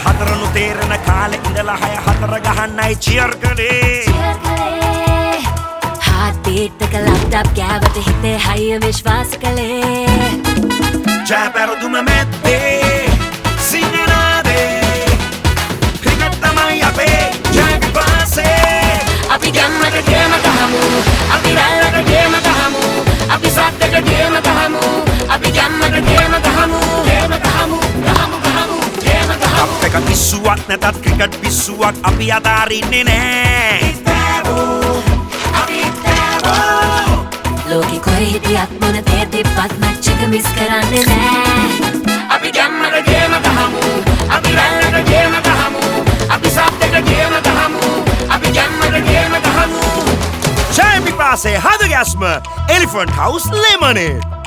හතරනු තේරෙන කාලෙ ඉඳලා 6-4 ගහන්නයි චියර් කළේ heartbeat එක laptop ගෑවට හිතේ හයිය විශ්වාස කළේ ජයපැරදුම මැද්දේ සිංහනාදේ ක්‍රිකට් තමයි අපේ ජය විපාසේ අපි ගම්මට ගේම ගහමු අපි රැල්ලට ගේම ගහමු අපි සද්දට ගේම ගහමු අපි ගම්මට ගේම ගහමු ගේම ගහමු ගහමු ගහමු ගේම ගහමු අප් එක පිස්සුවක් නැතත් ක්‍රිකට් පිස්සුවක් අපි අතාරින්නේ නෑ ලෝකෙ කොයි හිටියත් මොන තේ තිබ්බත් මැච් එක මිස් කරන්නේ නෑ අපි ගම්මට ගේම ගහමු අපි රැල්ලට ගේම ගහමු අපි සද්දට ගේම ගහමු අපි ගම්මට ගේම ගහමු ජය විපාසේ හද ගැස්ම එලිෆන්ට් හවුස් ලෙමනේඩ්